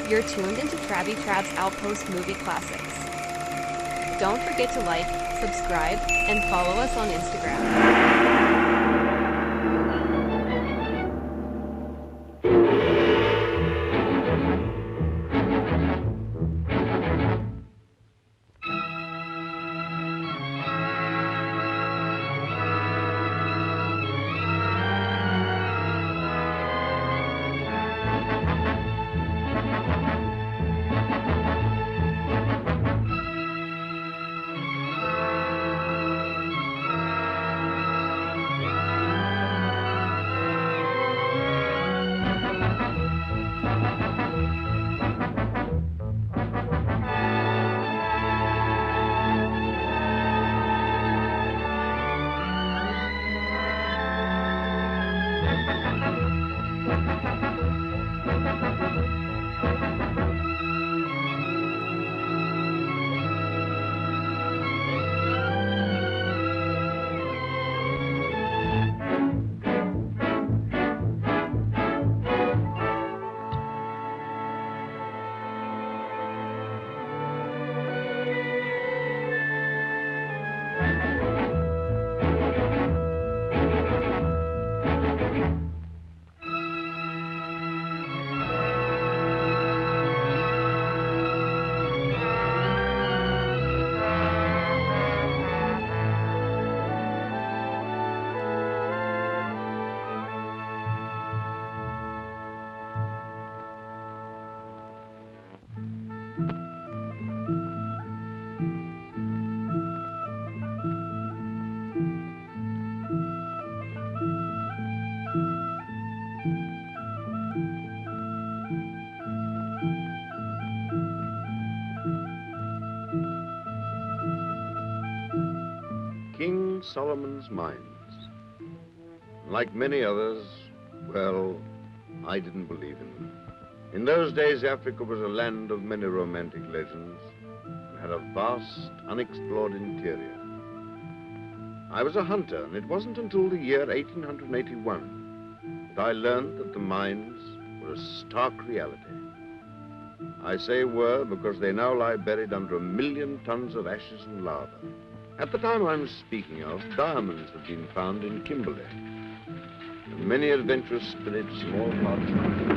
You're tuned into Krabby Trab's Outpost Movie Classics. Don't forget to like, subscribe, and follow us on Instagram. King Solomon's Mines. Like many others, well, I didn't believe in them. In those days, Africa was a land of many romantic legends and had a vast, unexplored interior. I was a hunter, and it wasn't until the year 1881 that I learned that the mines were a stark reality. I say were because they now lie buried under 1 million tons of ashes and lava. At the time I'm speaking of, diamonds have been found in Kimberley. And many adventurous spirits from all parts of the world.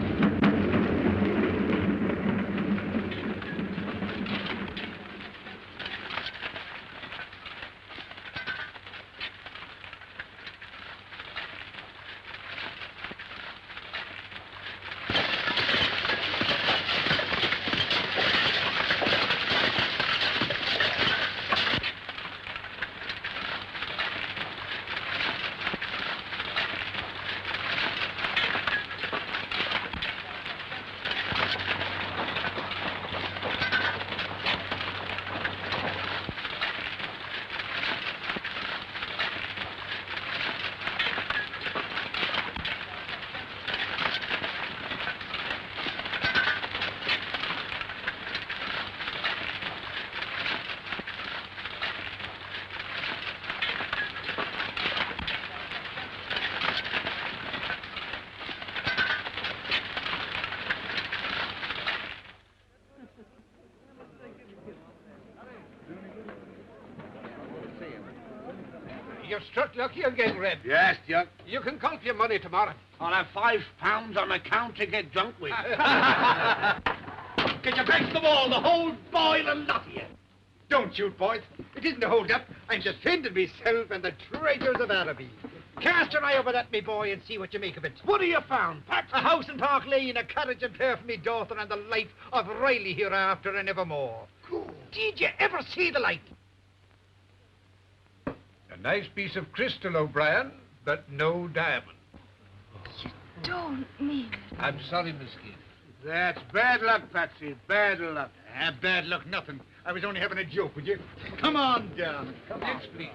You've struck lucky again, Red. Yes, Duck. You can count your money tomorrow. I'll have £5 on account to get drunk with. Get your backs to the wall, the whole boiling lot of you. Don't shoot, boys. It isn't a hold-up. I'm defending myself and the traitors of Araby. Cast your eye over that, me boy, and see what you make of it. What have you found, Pat? A house in Park Lane, a carriage and pair for me daughter, and the life of Riley hereafter and evermore. Cool. Did you ever see the like? A nice piece of crystal, O'Brien, but no diamond. You don't mean it. I'm sorry, Miss Keith. That's bad luck, Patsy. Bad luck. Bad luck, nothing. I was only having a joke with you. Come on down. Come on. Next, please.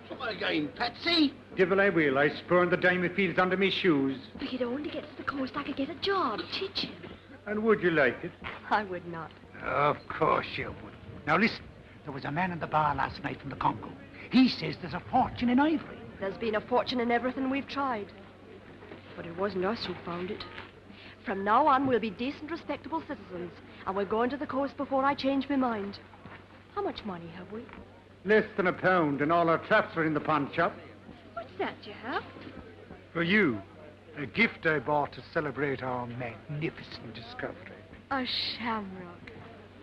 Come again, Patsy. Devil I will. I spurned the diamond fields under me shoes. If you'd only get to the coast, I could get a job teaching. And would you like it? I would not. Of course you would. Now listen, there was a man in the bar last night from the Congo. He says there's a fortune in ivory. There's been a fortune in everything we've tried. But it wasn't us who found it. From now on, we'll be decent, respectable citizens, and we're going to the coast before I change my mind. How much money have we? Less than £1, and all our traps are in the pawn shop. What's that you have? For you, a gift I bought to celebrate our magnificent discovery. A shamrock.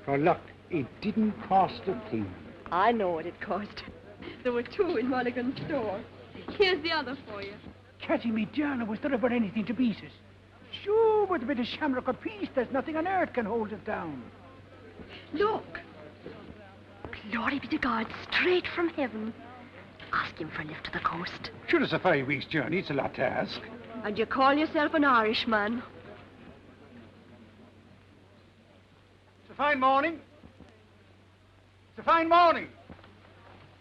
For luck, it didn't cost a thing. I know what it cost. There were 2 in Mulligan's store. Here's the other for you. Catty me darling, was there ever anything to beat it? Sure, with a bit of shamrock apiece, there's nothing on earth can hold it down. Look. Glory be to God, straight from heaven. Ask him for a lift to the coast. Sure, it's a 5 weeks' journey. It's a lot to ask. And you call yourself an Irishman? It's a fine morning. It's a fine morning.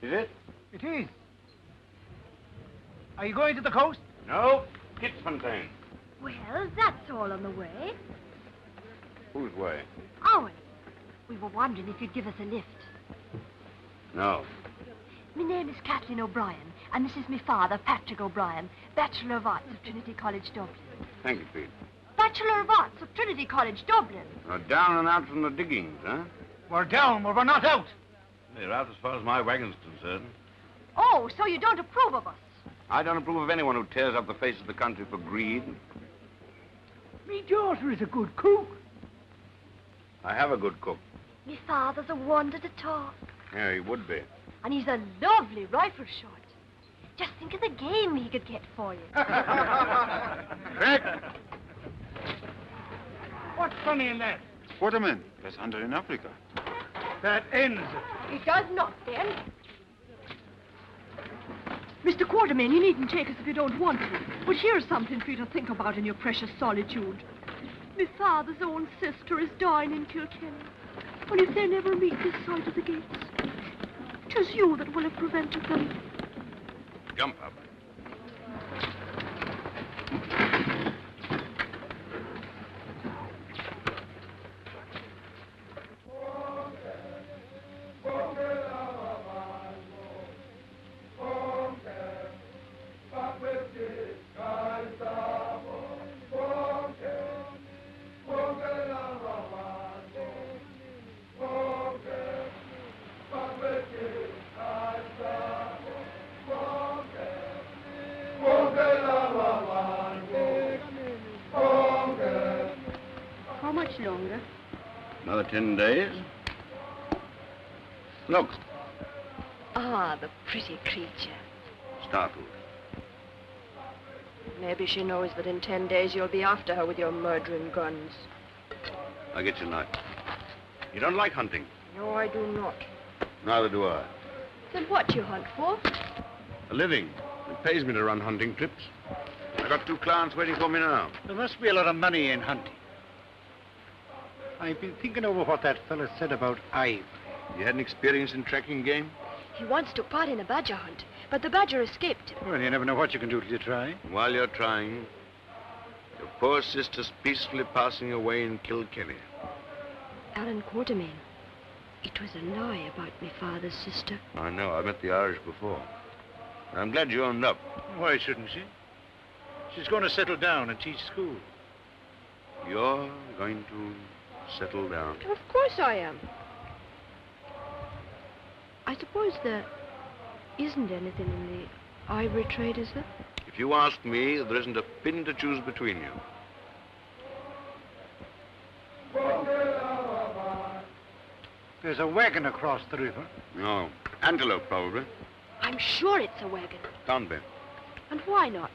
Is it? It is. Are you going to the coast? No, Kitzfontein. Well, that's all on the way. Whose way? Owen, we were wondering if you'd give us a lift. No. My name is Kathleen O'Brien, and this is my father, Patrick O'Brien, Bachelor of Arts of Trinity College, Dublin. Thank you, Pete. Bachelor of Arts of Trinity College, Dublin. Down and out from the diggings, huh? We're down, but we're not out. They're out as far as my wagon's concerned. Oh, so you don't approve of us? I don't approve of anyone who tears up the face of the country for greed. Me daughter is a good cook. I have a good cook. My father's a wonder to talk. Yeah, he would be. And he's a lovely rifle shot. Just think of the game he could get for you. Correct. What's funny in that? Waterman, that's hunter in Africa. That ends it. It does not, then. Mr. Quartermain, you needn't take us if you don't want to. But here's something for you to think about in your precious solitude. My father's own sister is dying in Kilkenny. And if they never meet this side of the gates, 'tis you that will have prevented them. Jump up. How much longer? Another 10 days. Look, Ah, the pretty creature. startled. Maybe she knows that in 10 days you'll be after her with your murdering guns. I'll get your knife. You don't like hunting? No, I do not. Neither do I. Then what do you hunt for? A living. It pays me to run hunting trips. I got 2 clients waiting for me now. There must be a lot of money in hunting. I've been thinking over what that fella said about ivory. You had an experience in tracking game? He once took part in a badger hunt, but the badger escaped him. Well, you never know what you can do till you try. While you're trying, your poor sister's peacefully passing away in Kilkenny. Alan Quartermain, it was a lie about my father's sister. I know. I met the Irish before. I'm glad you owned up. Why shouldn't she? She's going to settle down and teach school. You're going to settle down. Of course I am. I suppose there isn't anything in the ivory trade, is there? If you ask me, there isn't a pin to choose between you. There's a wagon across the river. No. Antelope, probably. I'm sure it's a wagon. Can't be. And why not?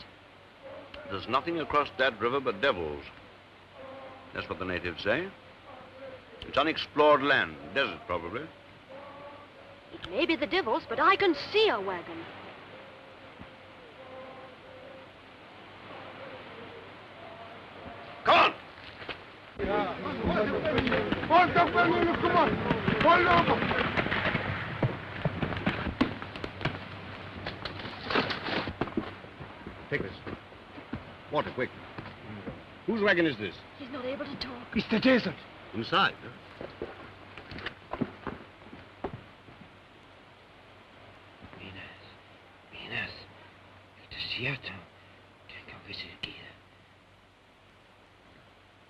There's nothing across that river but devils. That's what the natives say. It's unexplored land. Desert, probably. It may be the devils, but I can see a wagon. Come on! Hold up, come on. Hold over. Take this. Water, quick. Whose wagon is this? He's not able to talk. It's the desert. Inside, huh? Venus, cierto. Tengo que seguir.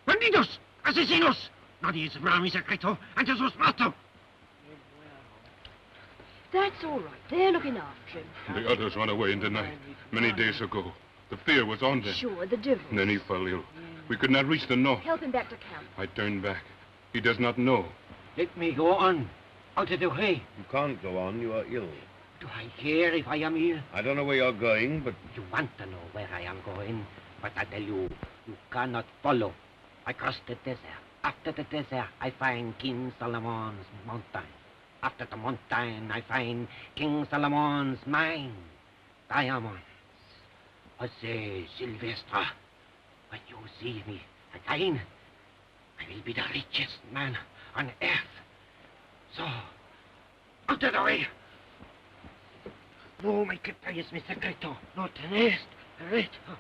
¡Bandidos! ¡Asesinos! Nadie sabrá mi secreto antes os mato. That's all right. They're looking after him. The others ran away in the night, many days ago. The fear was on them. Sure, the devil. And then he fell ill. We could not reach the north. Help him back to camp. I turned back. He does not know. Let me go on. Out of the way. You can't go on. You are ill. Do I care if I am ill? I don't know where you're going, but You want to know where I am going, but I tell you, you cannot follow. I cross the desert. After the desert, I find King Solomon's mountain. After the mountain, I find King Solomon's mine. Diamonds. I say, Sylvester, when you see me again, I will be the richest man on earth. So, out of the way. No me quitáis mi secreto. No tenéis derecho.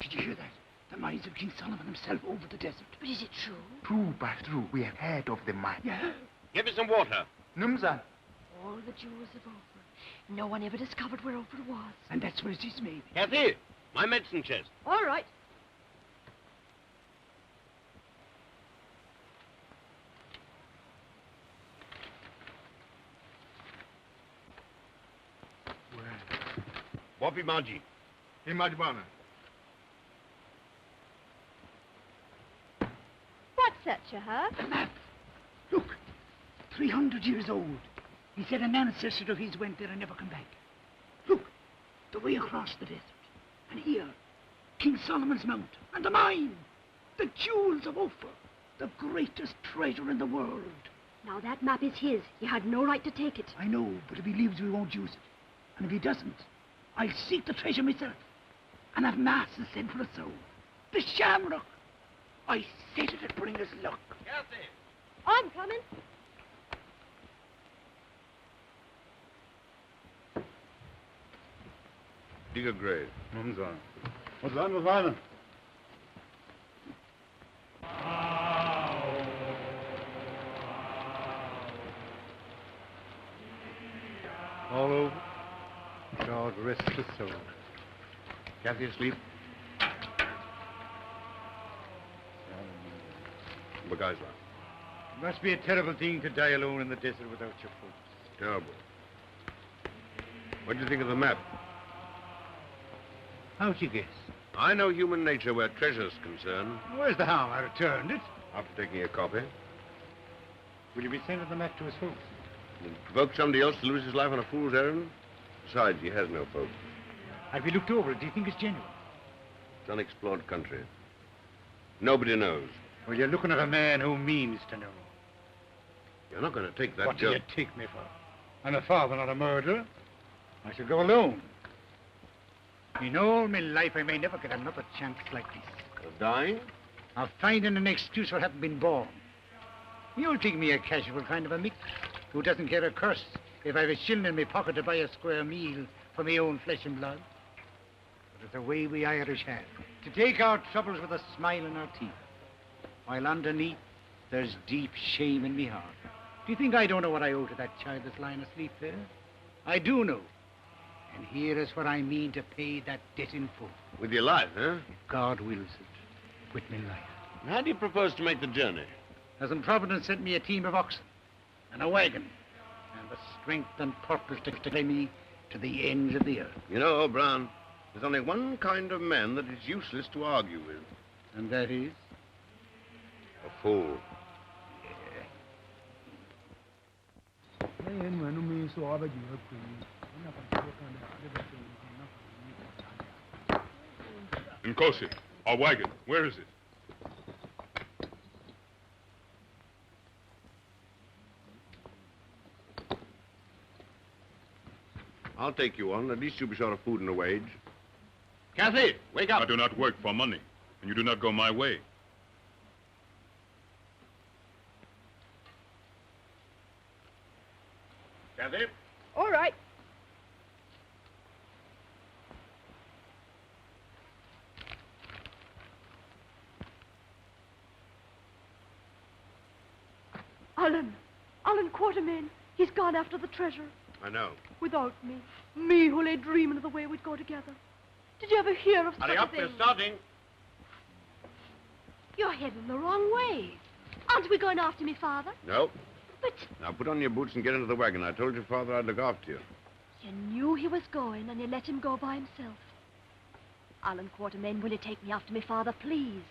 Did you hear that? The mines of King Solomon himself over the desert. But is it true? True, by true, we have heard of the mine. Yeah. give me some water. Numzan. All the jewels of Ophir. No one ever discovered where Ophir was. And that's where it is made. Kathy, my medicine chest. All right. Wapi Maji. Imajbana. What's that, Shahar? The map. Look, 300 years old. He said an ancestor of his went there and never come back. Look, the way across the desert. And here, King Solomon's Mount and the mine. The jewels of Ophir. The greatest treasure in the world. Now that map is his. He had no right to take it. I know, but if he leaves, we won't use it. And if he doesn't, I'll seek the treasure myself. And have masses sent for a soul. The shamrock. I said it'd bring us luck. Kathy. I'm coming. Dig a grave. Numzan. What's that, Mufana? All over. God rest his soul. Kathy asleep? Bagaisla. Must be a terrible thing to die alone in the desert without your folks. Terrible. What do you think of the map? How'd you guess? I know human nature where treasure's concerned. Where's the harm? I returned it. After taking a copy. Will you be sending the map to his folks? Will it provoke somebody else to lose his life on a fool's errand? Besides, he has no folks. Have you looked over it? Do you think it's genuine? It's unexplored country. Nobody knows. Well, you're looking at a man who means to know. You're not going to take that What do job. you take me for? I'm a father, not a murderer. I shall go alone. In all my life, I may never get another chance like this. Of dying? Of finding an excuse for having been born. You'll think me a casual kind of a mick who doesn't care a curse if I've a shilling in my pocket to buy a square meal for my own flesh and blood. But it's the way we Irish have. To take our troubles with a smile in our teeth. While underneath, there's deep shame in me heart. Do you think I don't know what I owe to that child that's lying asleep there? I do know. And here is what I mean to pay that debt in full. With your life, huh? If God wills it. With my life. How do you propose to make the journey? Hasn't Providence sent me a team of oxen and a wagon and the strength and purpose to carry me to the ends of the earth? You know, O'Brien, there's only one kind of man that is useless to argue with. And that is? A fool. Nkosi, our wagon, where is it? I'll take you on. At least you'll be short of food and a wage. Kathy, wake up. I do not work for money, and you do not go my way. Kathy? All right. Alan Quartermain. He's gone after the treasure. I know. Without me. Me who lay dreaming of the way we'd go together. Did you ever hear of such Hurry a up, thing? we're starting. You're heading the wrong way. Aren't we going after me, Father? No. But Now put on your boots and get into the wagon. I told your father I'd look after you. you knew he was going and you let him go by himself. Alan Quartermain, will you take me after me, Father, please?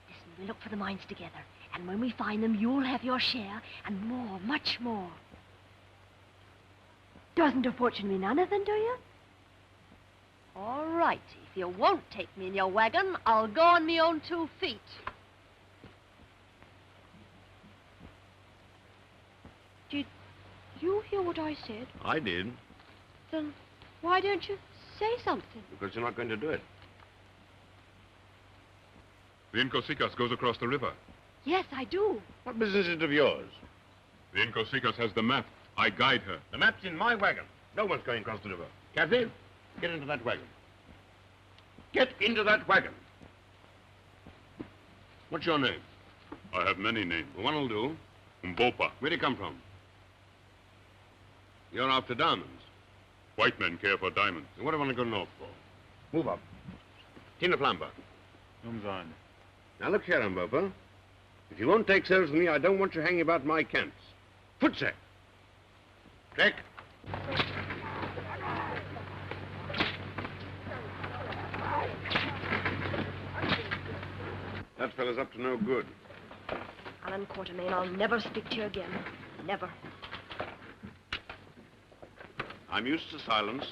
Listen, we'll look for the mines together. And when we find them, you'll have your share and more, much more. Doesn't a fortune mean anything, do you? All right. If you won't take me in your wagon, I'll go on me own 2 feet. Did you hear what I said? I did. Then why don't you say something? Because you're not going to do it. The Incosicas goes across the river. Yes, I do. What business is it of yours? The Incosicas has the map. I guide her. The map's in my wagon. No one's going across the river. Captain, get into that wagon. Get into that wagon. What's your name? I have many names. Well, one will do. Umbopa. Where'd you come from? You're after diamonds. White men care for diamonds. And what do I want to go north for? Move up. Tina Flamba. Comes on. Now look here, Umbopa. If you won't take service with me, I don't want you hanging about my camps. Footsack. Check. That fellow's up to no good. Alan Quartermain, I'll never speak to you again. Never. I'm used to silence.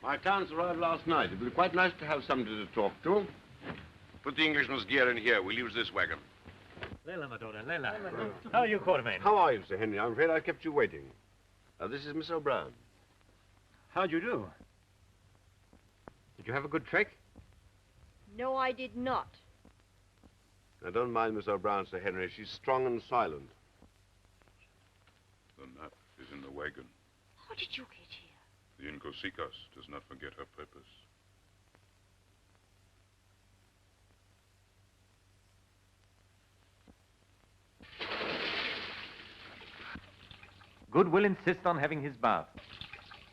My accounts arrived last night. It would be quite nice to have somebody to talk to. Put the Englishman's gear in here. We'll use this wagon. Leila, my daughter, Leila. How are you, Quartermain? How are you, Sir Henry? I'm afraid I've kept you waiting. This is Miss O'Brien. How'd you do? Did you have a good trek? No, I did not. Now, don't mind Miss O'Brien, Sir Henry. She's strong and silent. The map is in the wagon. How did you get here? The Incosicas does not forget her purpose. Good will insist on having his bath.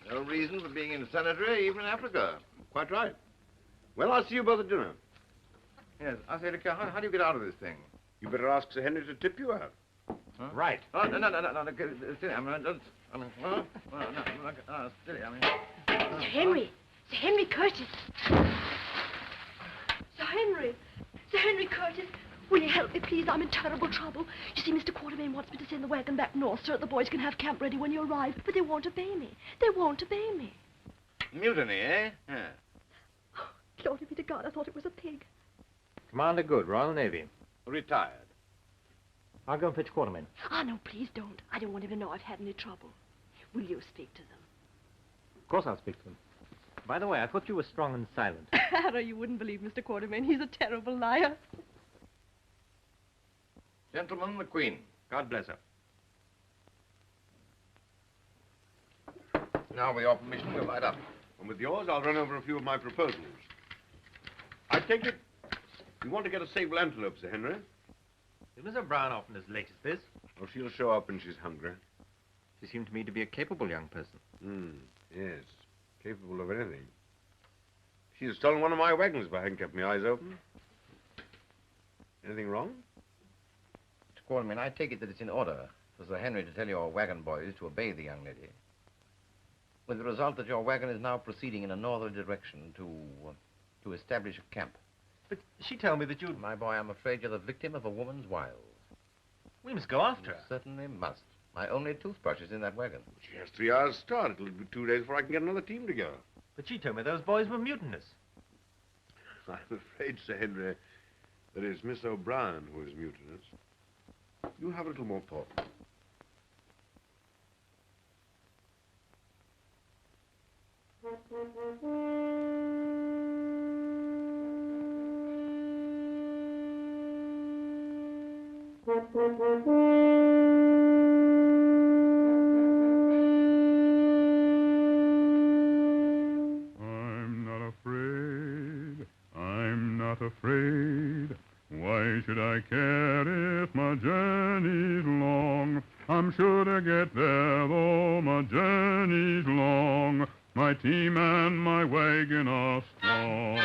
No reason for being in sanitary, even in Africa. Quite right. Well, I'll see you both at dinner. Yes, I say, look, how do you get out of this thing? You better ask Sir Henry to tip you out. Huh? Right. Oh, no, steady, I mean, don't, steady, I mean... Sir Henry! Sir Henry Curtis! Sir Henry! Sir Henry Curtis! Will you help me, please? I'm in terrible trouble. You see, Mr. Quartermain wants me to send the wagon back north so that the boys can have camp ready when you arrive, but they won't obey me. They won't obey me. Mutiny, eh? Yeah. Oh, glory be to God, I thought it was a pig. Commander Good, Royal Navy. Retired. I'll go and fetch Quartermain. Ah, no, please don't. I don't want him to know I've had any trouble. Will you speak to them? Of course I'll speak to them. By the way, I thought you were strong and silent. Harry, you wouldn't believe Mr. Quartermain. He's a terrible liar. Gentlemen, the Queen. God bless her. Now, with your permission, we'll light up. And with yours, I'll run over a few of my proposals. I take it you want to get a sable antelope, Sir Henry? Is Miss O'Brien often as late as this? Oh, she'll show up when she's hungry. She seemed to me to be a capable young person. Yes. Capable of anything. She's stolen one of my wagons if I hadn't kept my eyes open. Anything wrong? Mr. Quartermain, I take it that it's in order for Sir Henry to tell your wagon boys to obey the young lady, with the result that your wagon is now proceeding in a northerly direction to establish a camp. But she told me that you'd... My boy, I'm afraid you're the victim of a woman's wiles. We must go after her. You certainly must. My only toothbrush is in that wagon. She has 3 hours start. It'll be 2 days before I can get another team together. But she told me those boys were mutinous. I'm afraid, Sir Henry, that it's Miss O'Brien who is mutinous. You have a little more port. I'm not afraid. I'm not afraid. Why should I care if my journey's long? I'm sure to get there, though my journey's long. My team and my wagon are strong.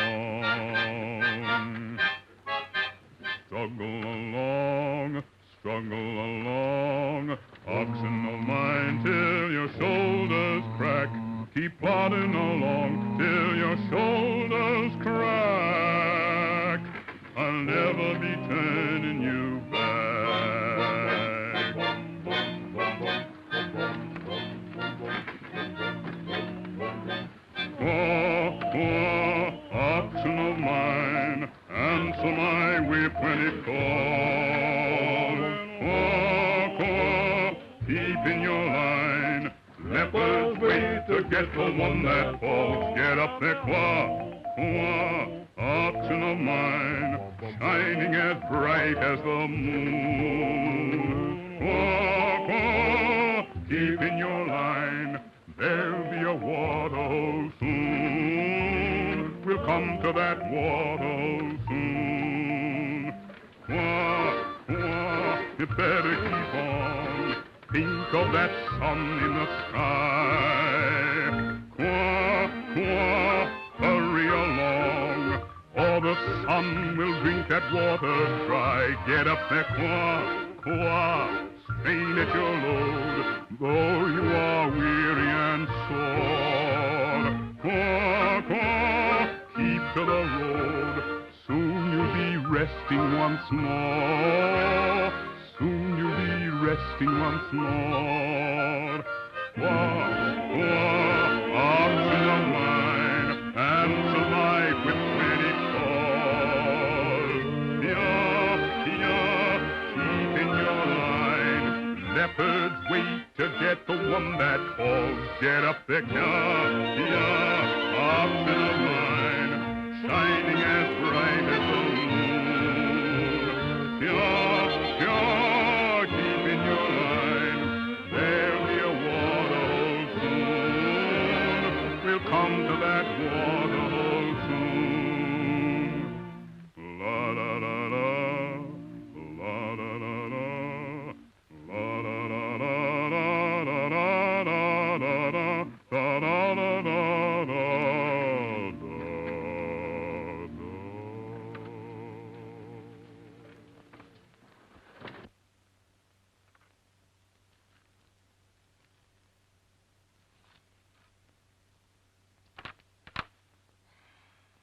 Struggle along, oxen of mine, till your shoulders crack. Keep plodding along till your shoulders crack. I'll never be turning you back. Oxen of mine, answer my whip when it calls. Keep in your line. Leopards wait to get the one that falls. Get up there, oxen of mine, shining as bright as the moon. Keep in your line. There'll be a waterhole soon. We'll come to that waterhole soon. You better keep on. Think of that sun in the sky. Hurry along, or the sun will drink that water dry. Get up there, strain at your load, though you are weary and sore. Keep to the road, soon you'll be resting once more. Soon you'll be resting once more. Oxen of mine, answer my whip when it calls. Keep in your line. Leopards wait to get the one that falls. Get up there, oxen of mine, shining as bright as the moon. Keep in your line. There'll be a waterhole soon. We'll come to that waterhole soon. La da da da, la da da da, la da da da da da da da da da da da da.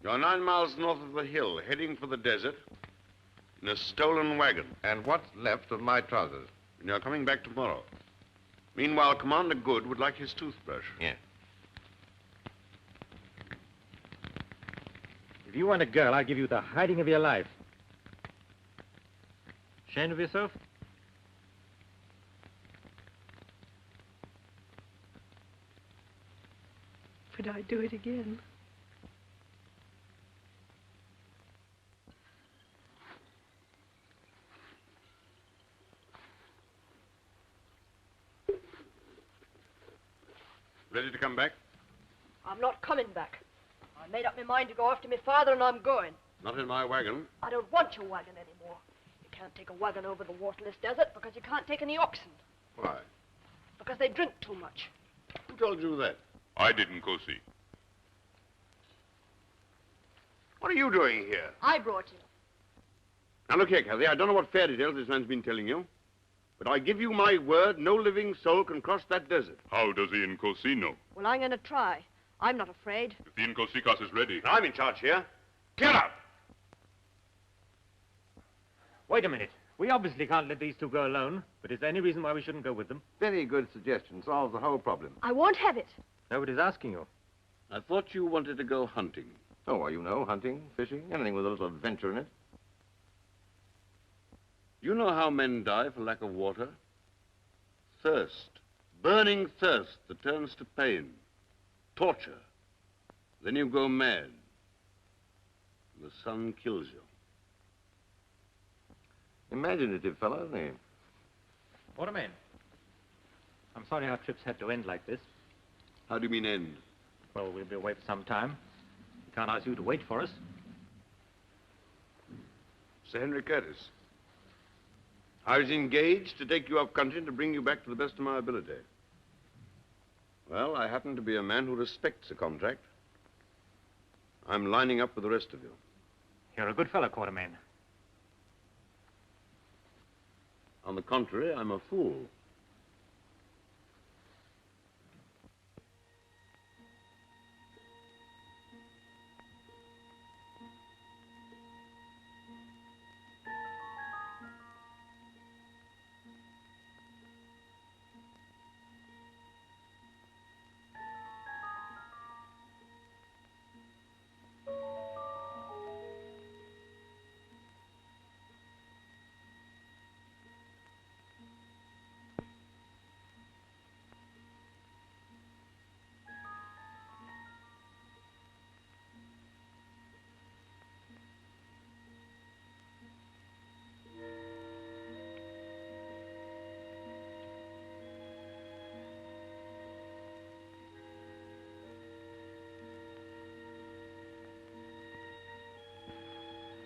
You're 9 miles north of the hill, heading for the desert in a stolen wagon. And what's left of my trousers? And you're coming back tomorrow. Meanwhile, Commander Good would like his toothbrush. Yes. If you want a girl, I'll give you the hiding of your life. Ashamed of yourself? Would I do it again? Ready to come back? I'm not coming back. I made up my mind to go after my father, and I'm going. Not in my wagon. I don't want your wagon anymore. You can't take a wagon over the waterless desert because you can't take any oxen. Why? Because they drink too much. Who told you that? I didn't, Cosi. What are you doing here? I brought him. Now, look here, Kathy. I don't know what fairy tales this man's been telling you, but I give you my word, no living soul can cross that desert. How does the Incosi know? Well, I'm going to try. I'm not afraid. If the Incosikas is ready. I'm in charge here. Get out! Wait a minute. We obviously can't let these two go alone, but is there any reason why we shouldn't go with them? Very good suggestion. Solves the whole problem. I won't have it. Nobody's asking you. I thought you wanted to go hunting. Oh, well, you know, hunting, fishing, anything with a little adventure in it. You know how men die for lack of water? Thirst. Burning thirst that turns to pain. Torture. Then you go mad. The sun kills you. Imaginative fellow, isn't he? Waterman. I'm sorry our trips had to end like this. How do you mean end? Well, we'll be away for some time. We can't ask you to wait for us. Sir Henry Curtis. I was engaged to take you up country and to bring you back to the best of my ability. Well, I happen to be a man who respects a contract. I'm lining up with the rest of you. You're a good fellow, Quartermain. On the contrary, I'm a fool.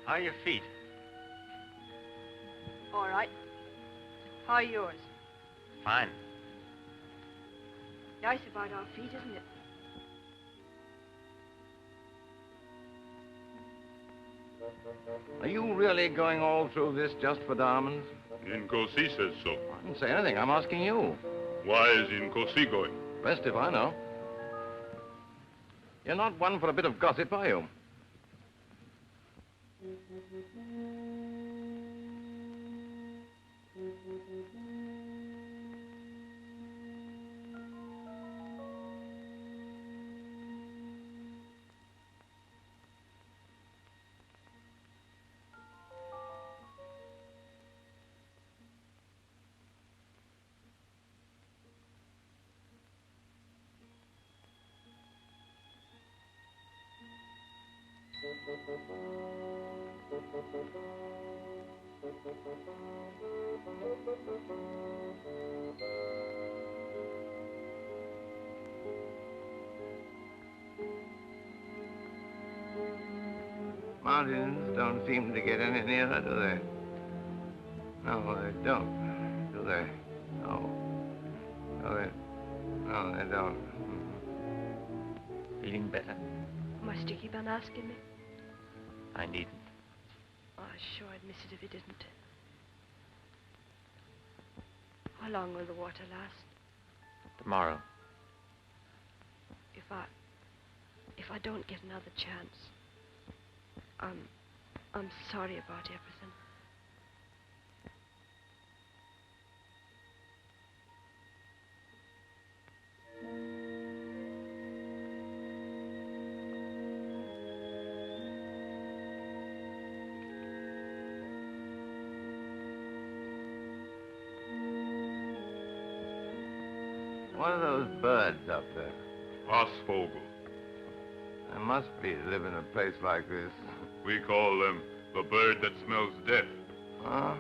How are your feet? All right. How are yours? Fine. Nice about our feet, isn't it? Are you really going all through this just for diamonds? Incosi says so. I didn't say anything. I'm asking you. Why is Incosi going? Best if I know. You're not one for a bit of gossip, are you? Mountains don't seem to get any nearer, do they? No, they don't, do they? No. No, they don't. Feeling better? Must you keep on asking me? I needn't. Oh, sure, I'd miss it if you didn't. How long will the water last? Tomorrow. If I don't get another chance, I'm sorry about everything. What are those birds up there? Aasvogel. They must be live in a place like this. We call them the bird that smells death. Huh?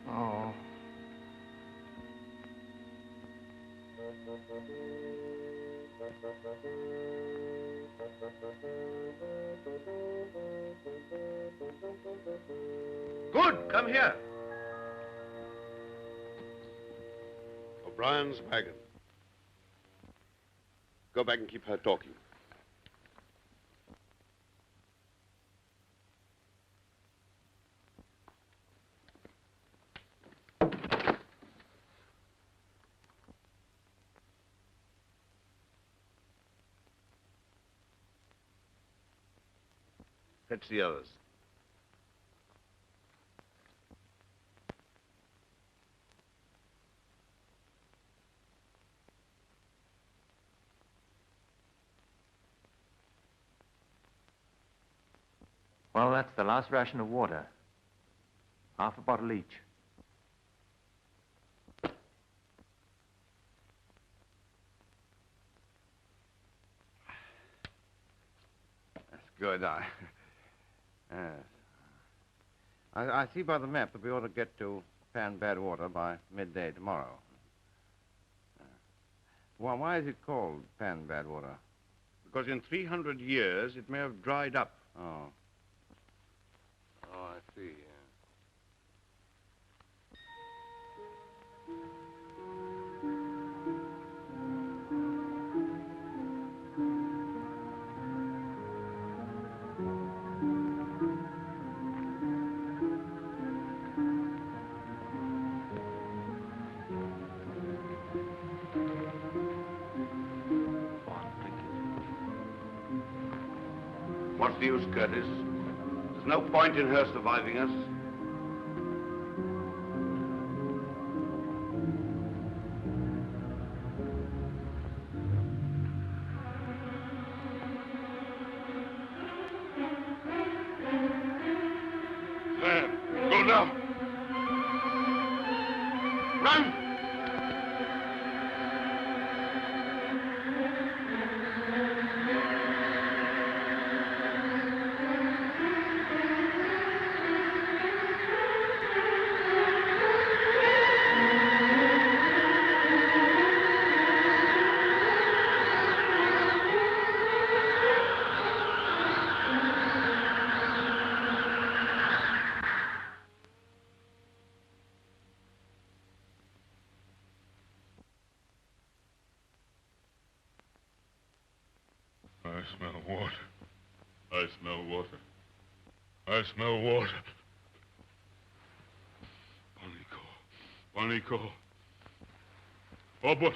Oh. Good, come here. O'Brien's wagon. Go back and keep her talking. Fetch the others. Well, that's the last ration of water. Half a bottle each. That's good. I see by the map that we ought to get to Pan Badwater by midday tomorrow. Well, why is it called Pan Badwater? Because in 300 years, it may have dried up. Oh. Oh, I see. What's the use, Curtis? There's no point in her surviving us. There. Go now. Run! I smell water. I smell water. I smell water. Panico. Obot.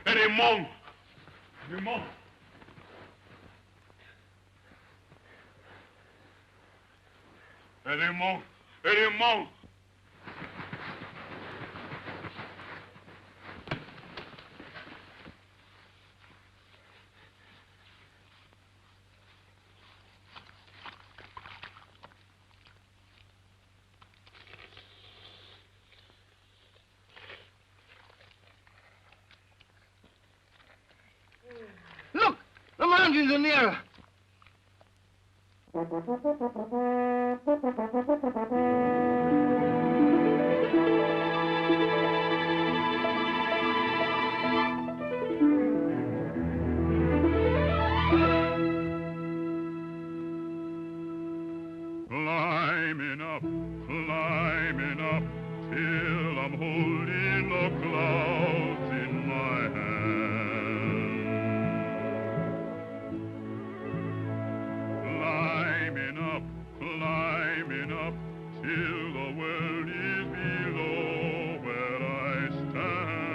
Erimon. Look! The mountains are nearer. Climbing up, till I'm holding the clouds in my hand. Climbing up, till the world is below where I stand.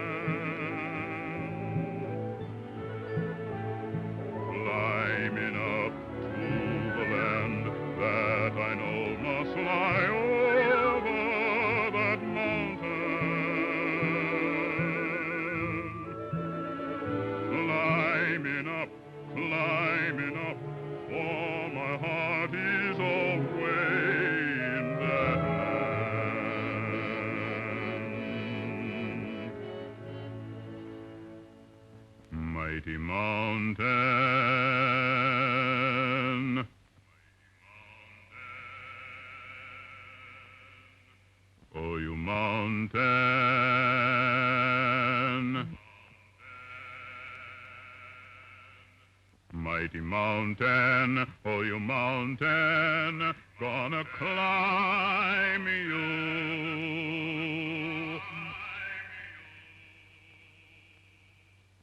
Climbing up to the land that I know must lie over that mountain. Climbing up, for my heart is away in that land. Mighty mountain. Oh, you mountain. Mighty mountain, oh, you mountain, gonna climb you.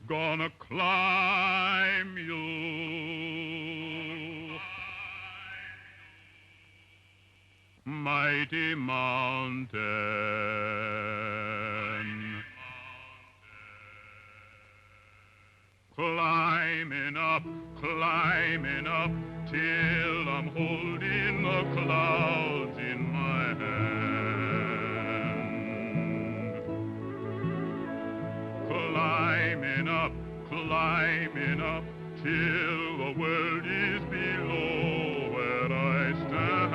Gonna climb you. Mighty mountain. Climbing up. climbing up, till I'm holding the clouds in my hand. Climbing up, till the world is below where I stand.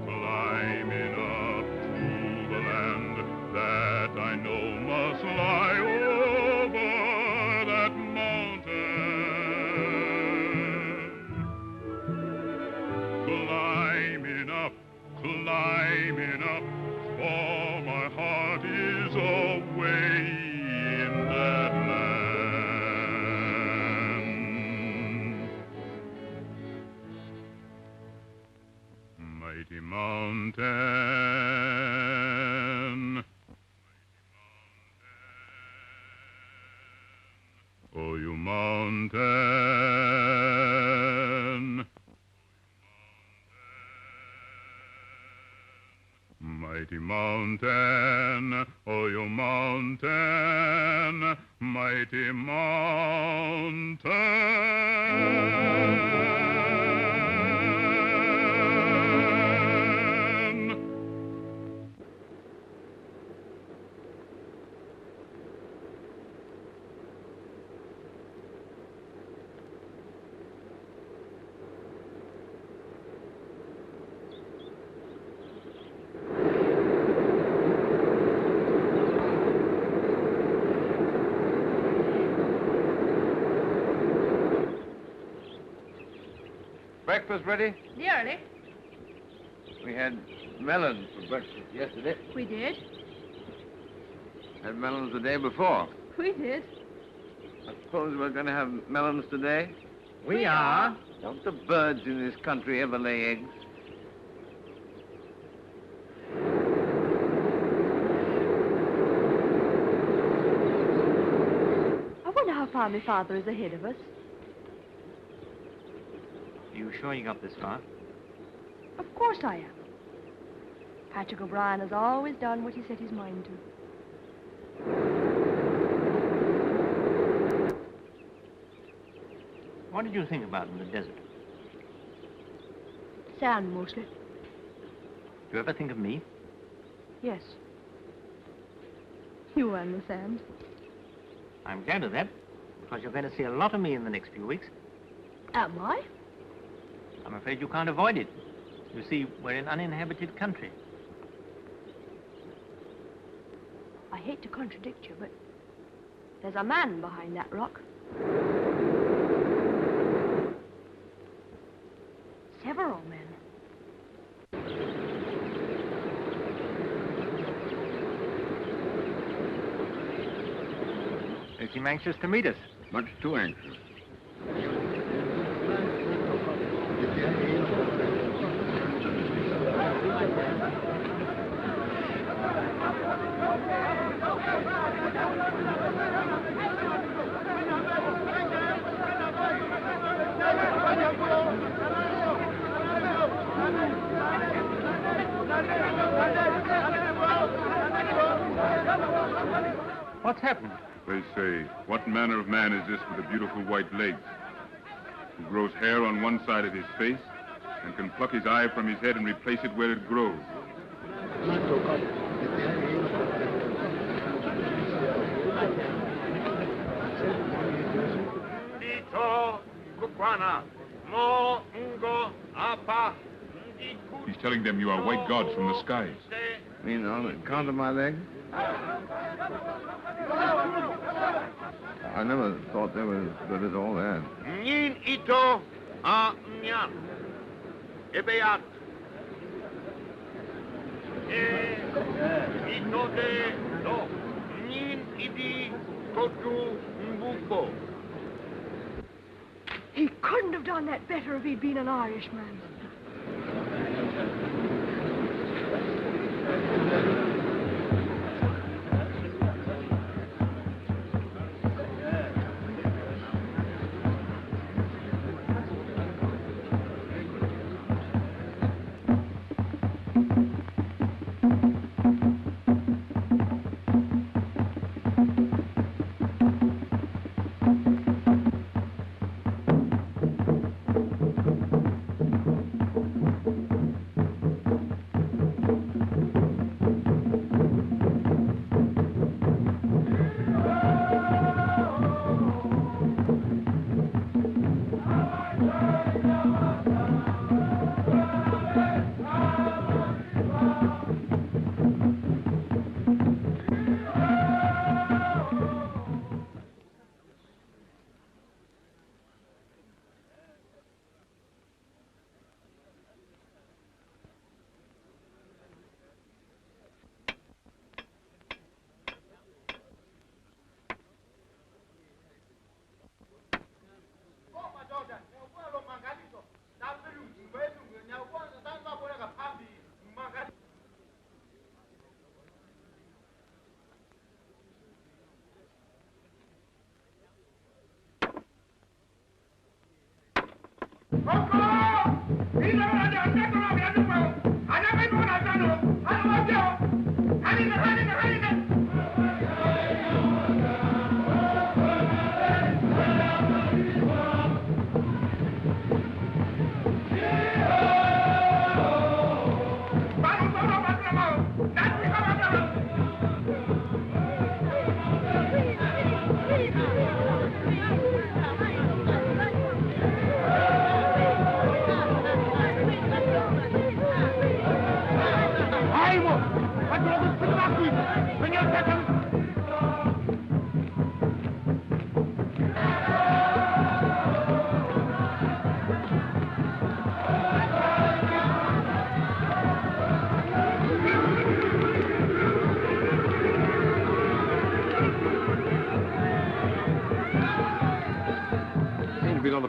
Climbing up to the land that I know must lie over that mountain. Climbing up, for my heart is away in that land. Mighty mountain, oh, you mountain, mighty mountain, oh, you mountain, mighty mountain. Breakfast ready? Nearly. We had melons for breakfast yesterday. We did. Had melons the day before. We did. I suppose we're going to have melons today? We are. Don't the birds in this country ever lay eggs? I wonder how far my father is ahead of us. Are you sure you got this far? Of course I am. Patrick O'Brien has always done what he set his mind to. What did you think about in the desert? Sand, mostly. Do you ever think of me? Yes. You and the sand. I'm glad of that, because you're going to see a lot of me in the next few weeks. Am I? I'm afraid you can't avoid it. You see, we're in uninhabited country. I hate to contradict you, but there's a man behind that rock. Several men. They seem anxious to meet us. Much too anxious. What's happened? They say, what manner of man is this with the beautiful white legs, who grows hair on one side of his face and can pluck his eye from his head and replace it where it grows? He's telling them you are white gods from the skies. Mean on account of my legs? I never thought they were as good as all that. Nin ito a nyan. Ebeat. Ito de do. Nin idi kotu mbuko. He couldn't have done that better if he'd been an Irishman.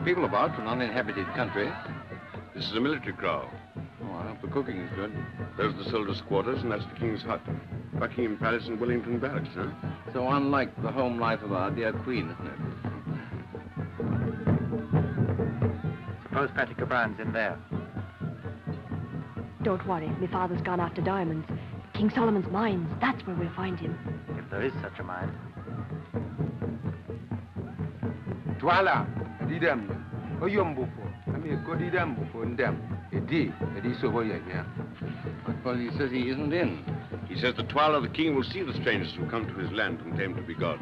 People about an uninhabited country. This is a military kraal. Oh, I hope the cooking is good. Those are the soldiers' quarters, and that's the King's hut. Buckingham Palace and Wellington Barracks, huh? So unlike the home life of our dear Queen, isn't it? Suppose Patrick O'Brien's in there. Don't worry, my father's gone after diamonds. King Solomon's mines, that's where we'll find him. If there is such a mine. Twala, Didam, Oyombupo. I mean, Godidam for them. It is over here. Well, he says he isn't in. He says the Twala of the king will see the strangers who come to his land and claim to be gods.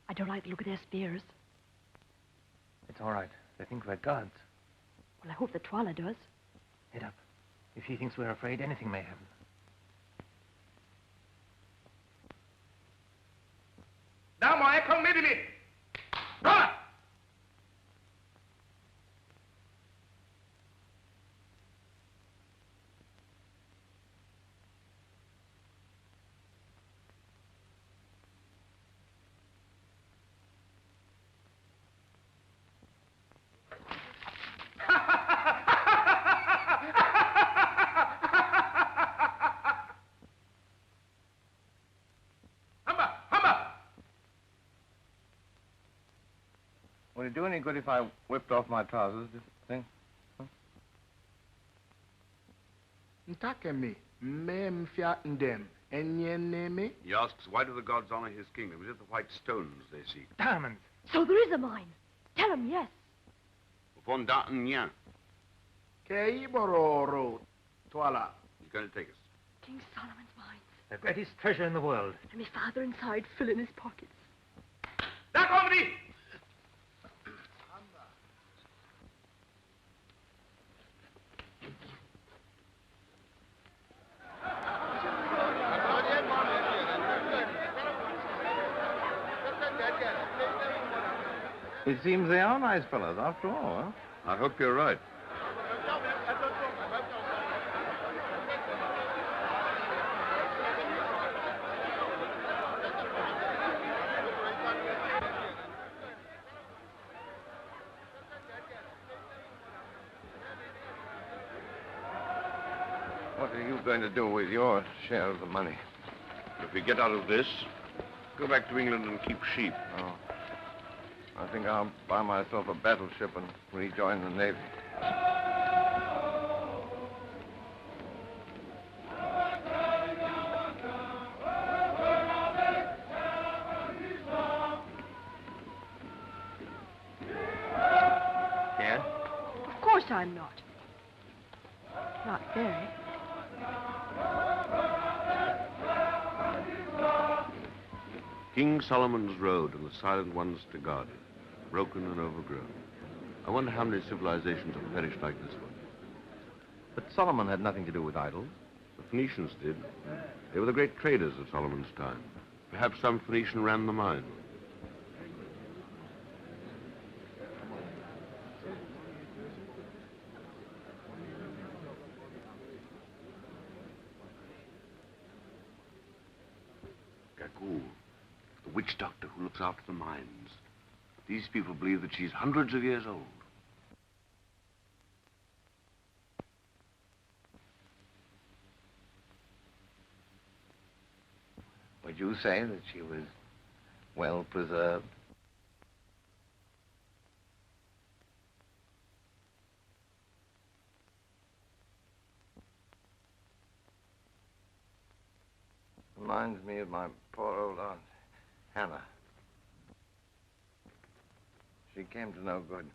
I don't like the look of their spears. It's all right. They think we're gods. Well, I hope the Twala does. Head up. If he thinks we're afraid, anything may happen. Now, my come with me. Run! Would it do any good if I whipped off my trousers, do you think? Ntakemi, mem fiatendem, enyeneme. He asks, why do the gods honor his kingdom? Is it the white stones they seek? Diamonds. So there is a mine. Tell him yes. Fonda'nya. Kei bororo, Twala. He's going to take us. King Solomon's mines. The greatest treasure in the world. And my father inside filling his pockets. Now, come with me. It seems they are nice fellows, after all, huh? I hope you're right. What are you going to do with your share of the money? If we get out of this, go back to England and keep sheep. Oh. I think I'll buy myself a battleship and rejoin the Navy. Yes? Of course I'm not. Not very. King Solomon's Road and the silent ones to guard it, broken and overgrown. I wonder how many civilizations have perished like this one. But Solomon had nothing to do with idols. The Phoenicians did. They were the great traders of Solomon's time. Perhaps some Phoenician ran the mine. Gagool, the witch doctor who looks after the mines. These people believe that she's hundreds of years old. Would you say that she was well preserved? Reminds me of my poor old Aunt Hannah. She came to no good.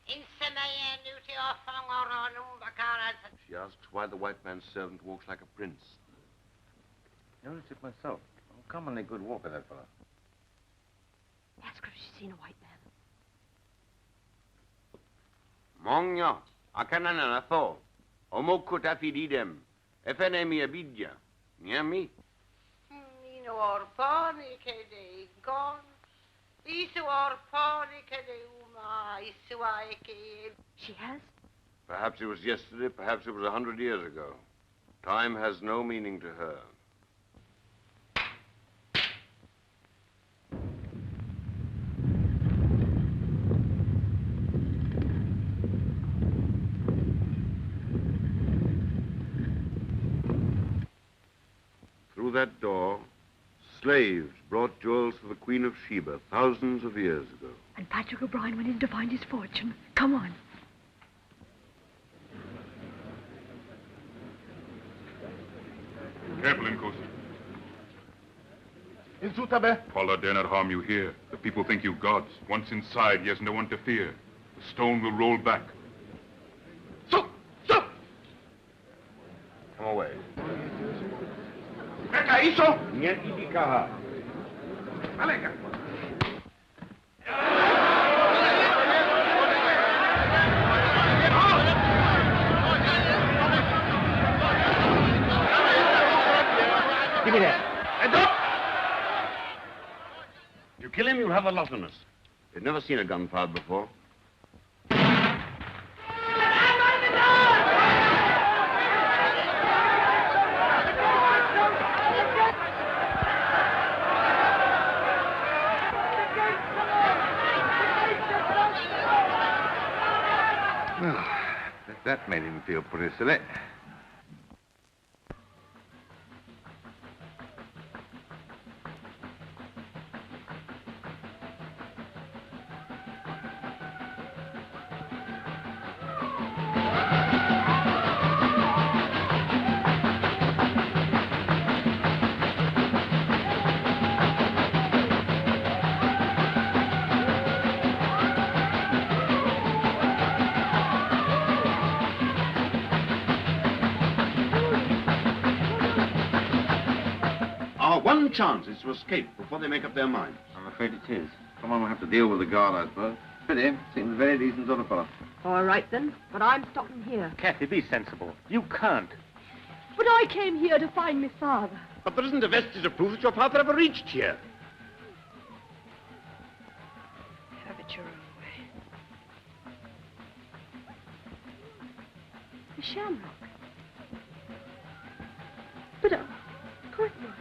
She asks why the white man's servant walks like a prince. Noticed it myself. Uncommonly good walker, that fellow. Ask her if she's seen a white man. Mongya, akanana tho, omokut afididem, efenemi abidja, nyami. She has? Perhaps it was yesterday, perhaps it was 100 years ago. Time has no meaning to her. Through that door, slaves brought jewels for the Queen of Sheba thousands of years ago. And Patrick O'Brien went in to find his fortune. Come on. Careful, Nkosi. Insutabe. Paula dare not harm you here. The people think you gods. Once inside, he has no one to fear. The stone will roll back. Come away. Eka iso. Nyen idikaha. Aleka. Give me that. Heads up! If you kill him, you'll have a lot on us. You've never seen a gun fired before. Well, that made him feel pretty silly. Our one chance is to escape before they make up their minds. I'm afraid it is. Someone will have to deal with the guard, I suppose. Pity. Seems a very decent sort of fellow. All right, then. But I'm stopping here. Kathy, be sensible. You can't. But I came here to find my father. But there isn't a vestige of proof that your father ever reached here. Have it your own way. The shamrock. But, of course not.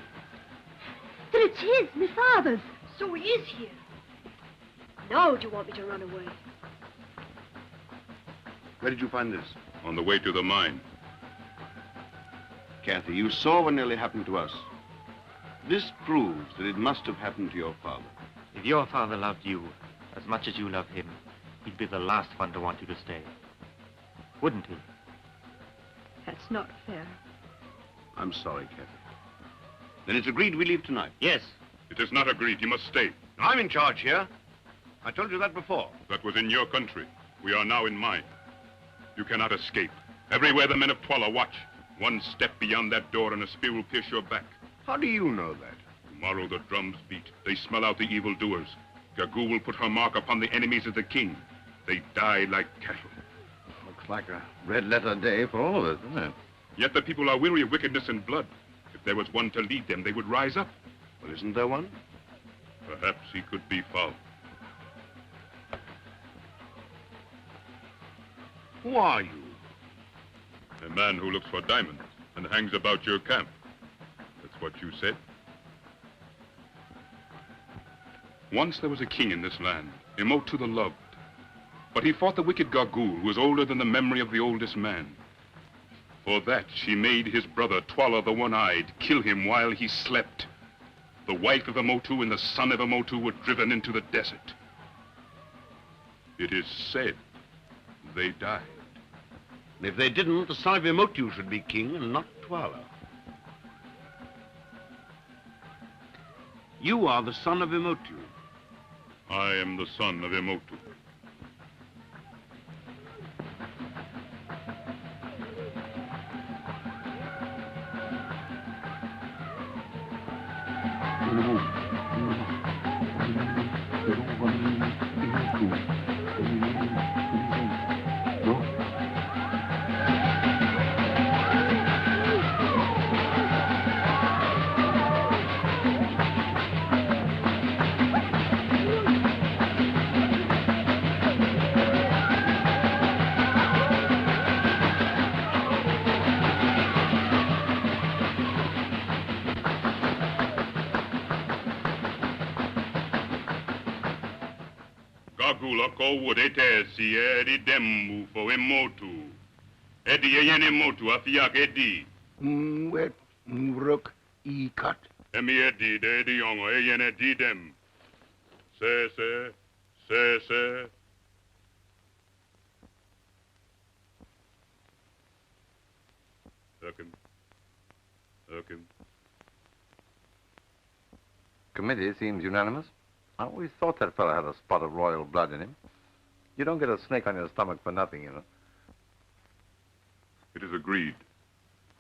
But it's his, my father's. So he is here. Now do you want me to run away? Where did you find this? On the way to the mine. Kathy, you saw what nearly happened to us. This proves that it must have happened to your father. If your father loved you as much as you love him, he'd be the last one to want you to stay. Wouldn't he? That's not fair. I'm sorry, Kathy. Then it's agreed we leave tonight. Yes. It is not agreed. You must stay. I'm in charge here. I told you that before. That was in your country. We are now in mine. You cannot escape. Everywhere the men of Twala watch. One step beyond that door and a spear will pierce your back. How do you know that? Tomorrow the drums beat. They smell out the evildoers. Gagool will put her mark upon the enemies of the king. They die like cattle. Looks like a red letter day for all of us, doesn't it? Yet the people are weary of wickedness and blood. If there was one to lead them, they would rise up. Well, isn't there one? Perhaps he could be found. Who are you? A man who looks for diamonds and hangs about your camp. That's what you said. Once there was a king in this land, Emotu the Loved. But he fought the wicked Gagul, who was older than the memory of the oldest man. For that, she made his brother, Twala the One-Eyed, kill him while he slept. The wife of Emotu and the son of Emotu were driven into the desert. It is said they died. And if they didn't, the son of Emotu should be king and not Twala. You are the son of Emotu. I am the son of Emotu. Gagulako would etesi edi demu for Emotu. Edi yen Emotu afiak edi. Wet, muruk, cut. Emi edi de edi yongo yen edi dem. Se. Erkim. Committee seems unanimous. I always thought that fellow had a spot of royal blood in him. You don't get a snake on your stomach for nothing, you know. It is agreed.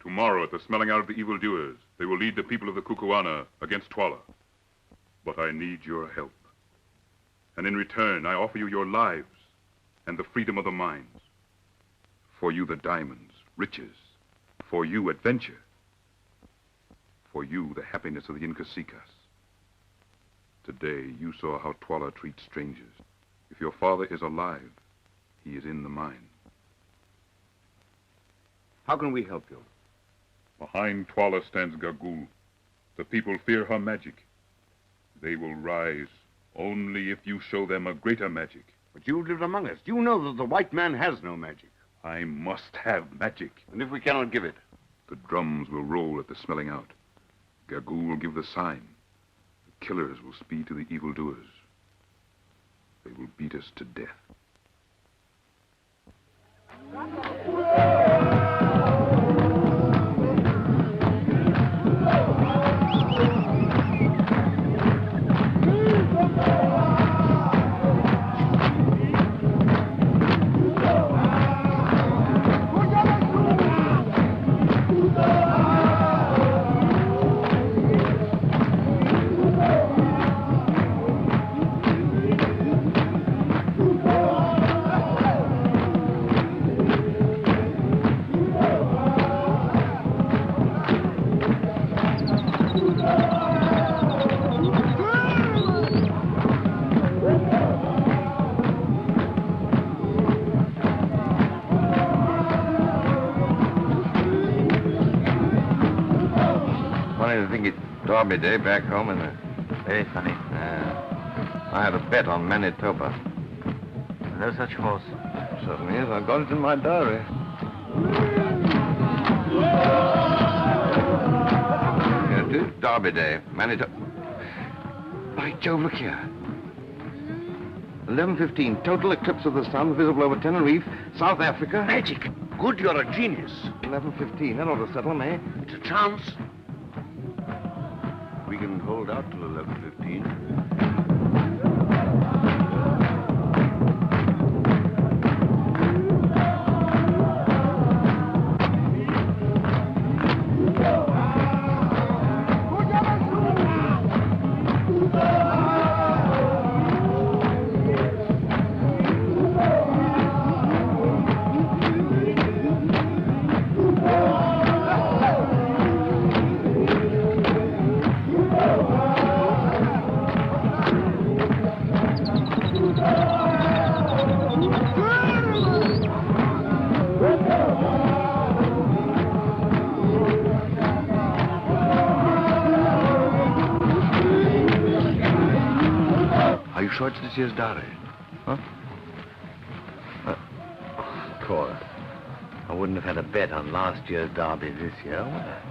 Tomorrow, at the smelling out of the evildoers, they will lead the people of the Kukuana against Twala. But I need your help. And in return, I offer you your lives and the freedom of the mines. For you, the diamonds, riches. For you, adventure. For you, the happiness of the Inkasikas. Today, you saw how Twala treats strangers. If your father is alive, he is in the mine. How can we help you? Behind Twala stands Gagul. The people fear her magic. They will rise only if you show them a greater magic. But you've lived among us. You know that the white man has no magic. I must have magic. And if we cannot give it? The drums will roll at the smelling out. Gagul will give the sign. The killers will speed to the evildoers. They will beat us to death. I think it's Derby Day back home in the... Very funny. I had a bet on Manitoba. No such horse. Certainly is. I've got it in my diary. Here it is, Derby Day, Manitoba. By Jove, look here. 11:15, total eclipse of the sun visible over Tenerife, South Africa. Magic. Good, you're a genius. 11:15, that ought to settle them, eh? It's a chance. We can hold out till 11:15. sure it's this year's derby? Huh? Of course. I wouldn't have had a bet on last year's derby this year, would I?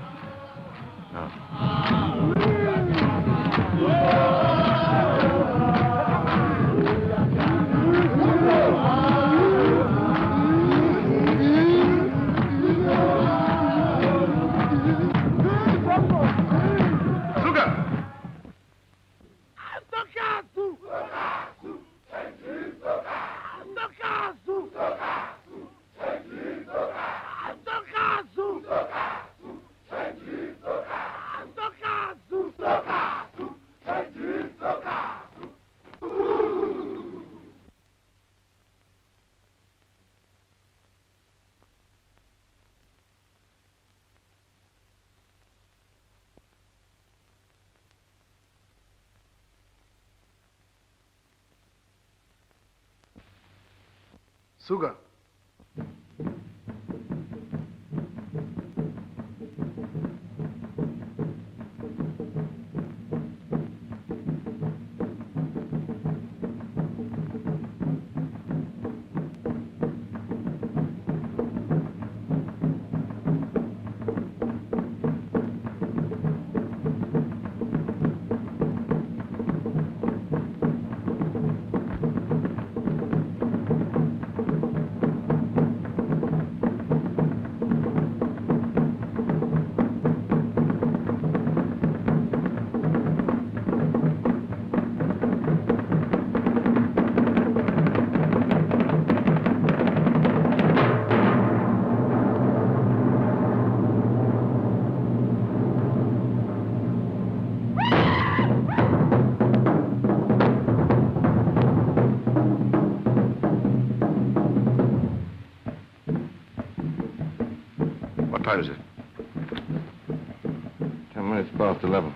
Sugar. What time is it? 10 minutes past 11.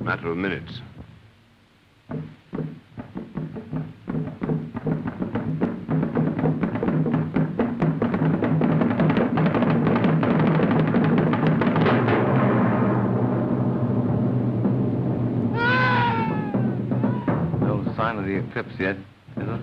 Matter of minutes. No sign of the eclipse yet, is there?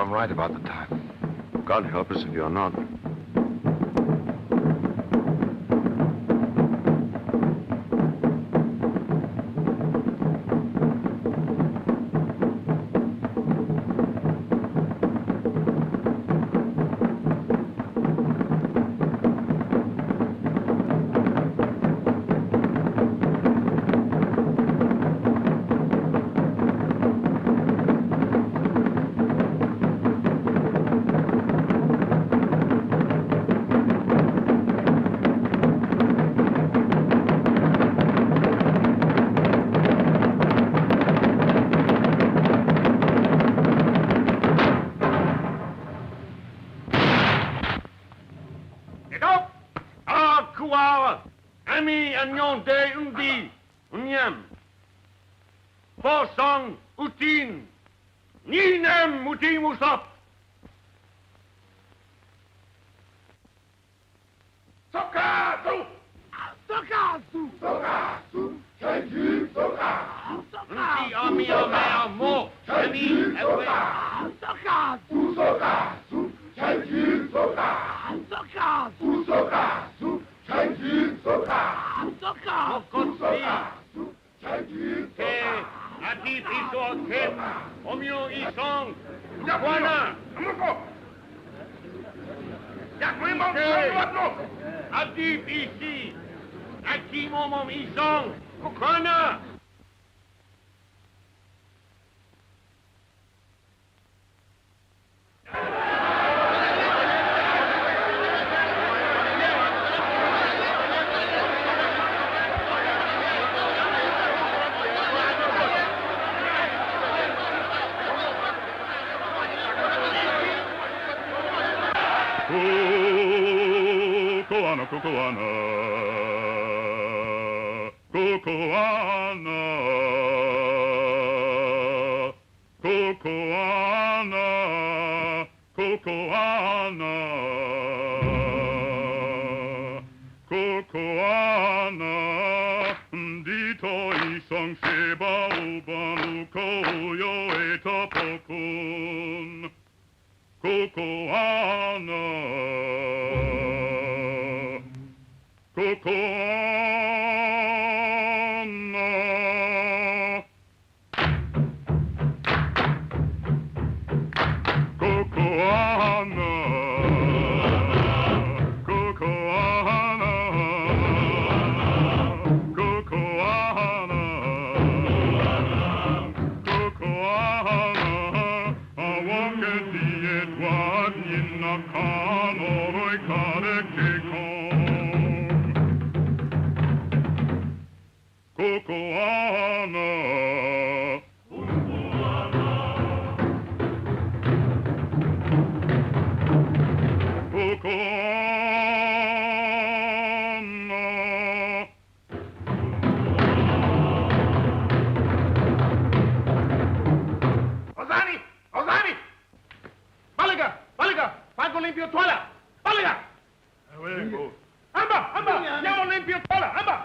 Right about the time. God help us if you're not. Ami anyonte undi unyam. Bosong utin. Ninem utimusap. Sokasu! Sokasu! Sokasu! Changi Sokasu! Undi ami amea mo. Ami ewe. Sokasu! Sokasu! Changi Sokasu! Sokasu! Sokasu! Changi Sokasu! Sokasu! Sokasu! Changi Sokasu! Ati piso kem. Omyo isong. Juana! Amuko! Jak my mam przeładno? Adib ici. Aki momom isong. Kokana. Cocoana, Cocoana, Cocoana, Cocoana, Cocoana, Cocoana, dito isang seba ubanu koyo etapokun. Cocoana, Cocoana, Cocoana, Cocoana, Cocoana, Cocoana, I walk at the Edward in a can or I can't kick on. Cocoana, Cocoana. Ozani! Ozani! Baliga! Baliga! Pago limpio toala! Baliga! Amba! Amba! Andiamo limpio toala! Amba!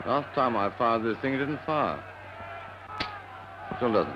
Last time I fired this thing, it didn't fire. Still doesn't.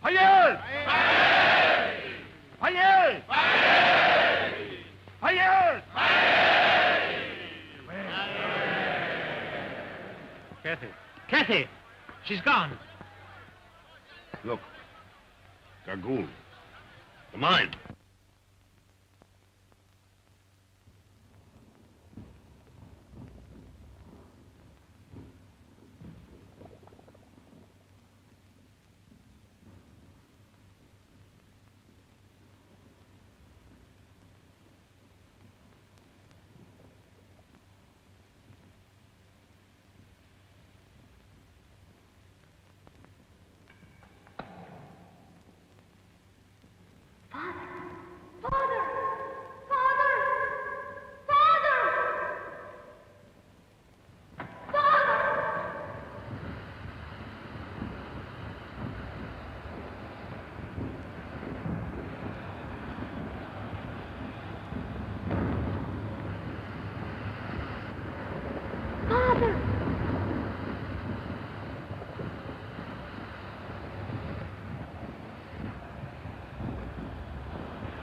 Fire! Fire! Fire! Kathy. Kathy! She's gone. Look. Dragoon. The mine.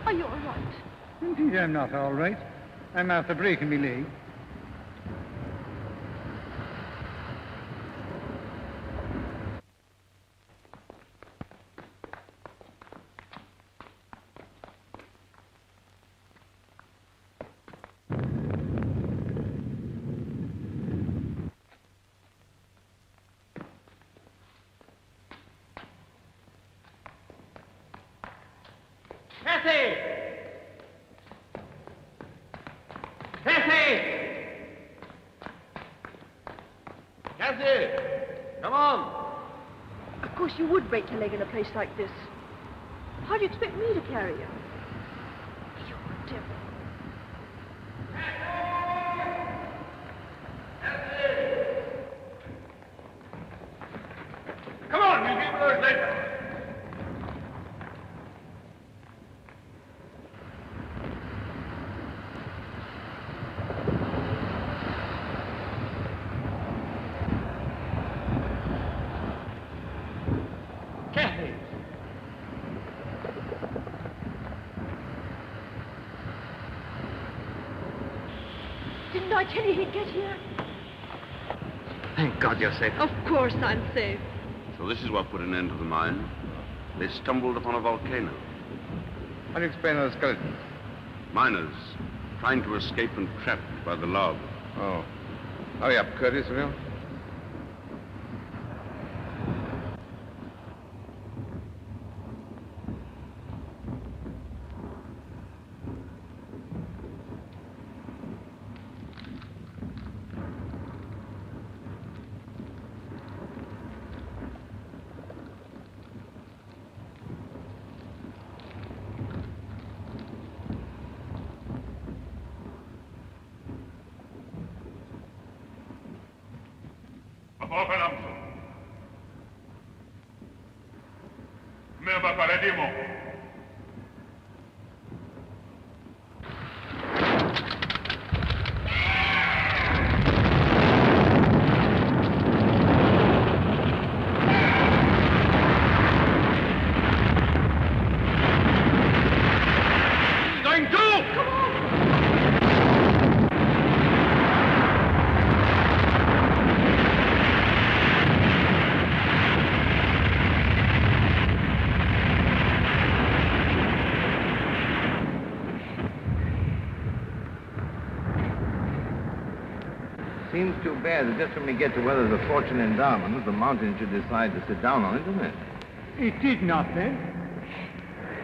Are you all right? Indeed, I'm not all right. I'm after breaking my leg. Kathy! Kathy! Kathy! Come on! Of course you would break your leg in a place like this. How do you expect me to carry you? You're a devil. Come on, we'll be yours later. Kathy! Didn't I tell you he'd get here? Thank God you're safe. Of course I'm safe. So this is what put an end to the mine. They stumbled upon a volcano. How do you explain those skeletons? Miners trying to escape and trapped by the lava. Oh. Hurry up, Curtis, will you? Apocalypse. Me va paradimo. Going to! Come on! Seems too bad that just when we get to where there's a fortune endowment, the mountain should decide to sit down on it, doesn't it? It did not, then.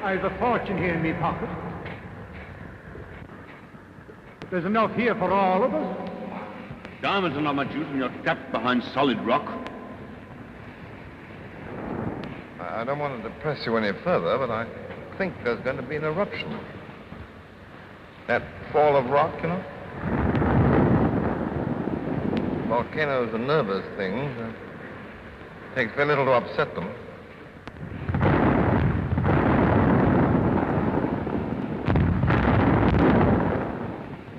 I've a fortune here in my pocket. There's enough here for all of us. Diamonds are not much use when you're trapped behind solid rock. I don't want to depress you any further, but I think there's going to be an eruption. That fall of rock, you know? Volcanoes are nervous things. Takes very little to upset them.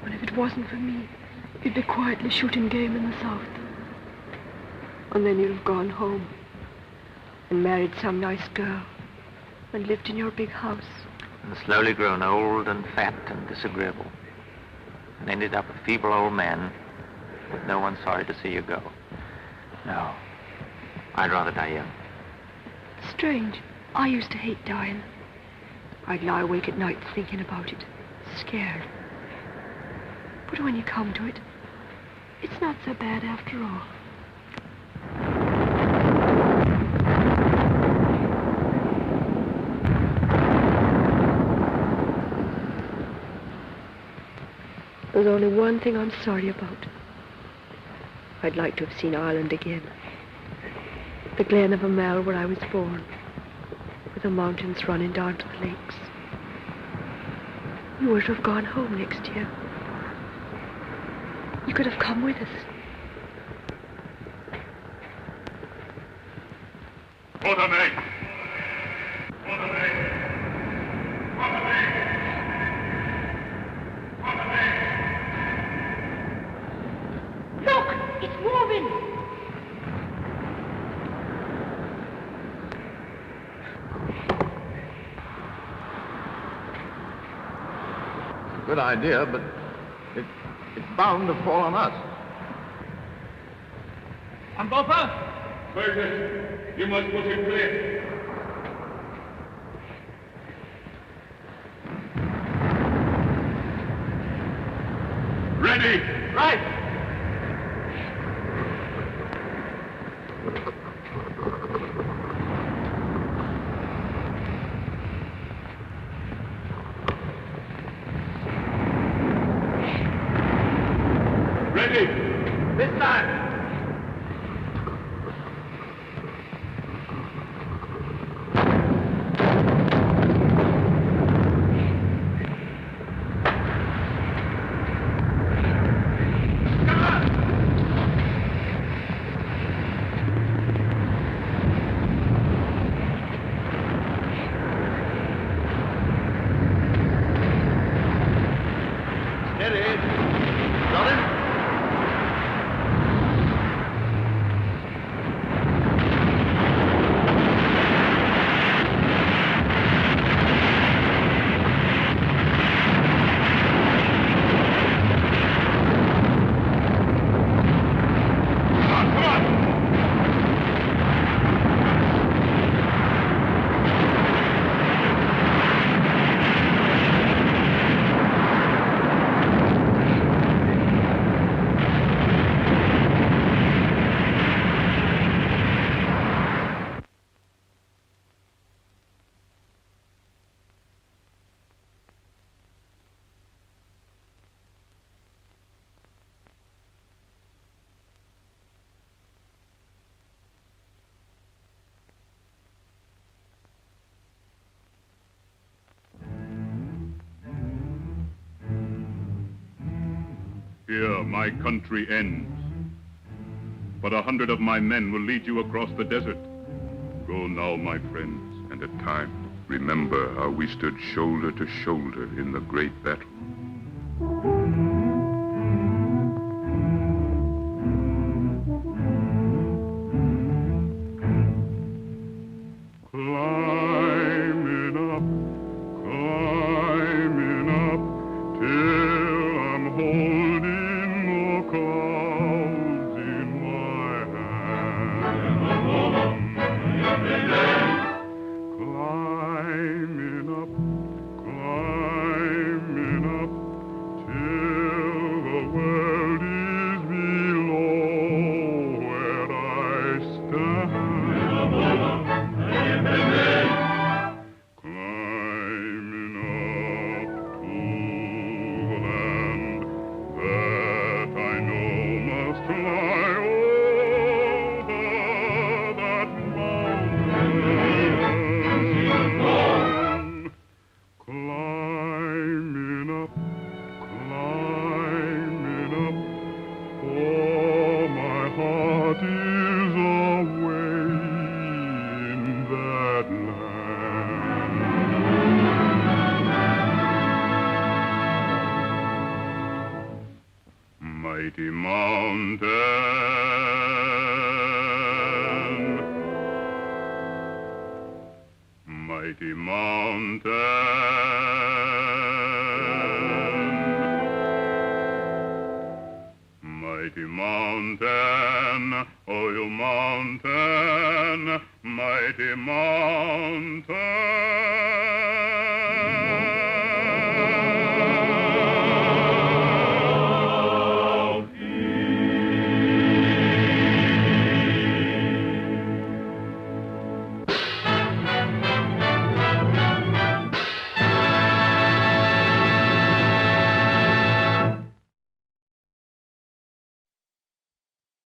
Well, if it wasn't for me, you'd be quietly shooting game in the south. And then you'd have gone home and married some nice girl and lived in your big house. And slowly grown old and fat and disagreeable. And ended up a feeble old man with no one sorry to see you go. No, I'd rather die young. Strange. I used to hate dying. I'd lie awake at night thinking about it, scared. But when you come to it, it's not so bad after all. There's only one thing I'm sorry about. I'd like to have seen Ireland again. The glen of Amel where I was born, with the mountains running down to the lakes. You were to have gone home next year. You could have come with us. Look, it's moving. Good idea, but it's bound to fall on us. Ambopa? Fergus, you must put him clear. Ready? Right. Ready? This time. Here my country ends. But 100 of my men will lead you across the desert. Go now, my friends, and at times remember how we stood shoulder to shoulder in the great battle. Climbing up, till I'm holding the clouds in my hand. Climbing up, till the world is below where I stand. Climbing up to the land that I know must lie over that mountain. Climbing up, for my heart is away in that land. Mighty mountain, mighty mighty mountain. Mighty mountain, oh you mountain, mighty mountain.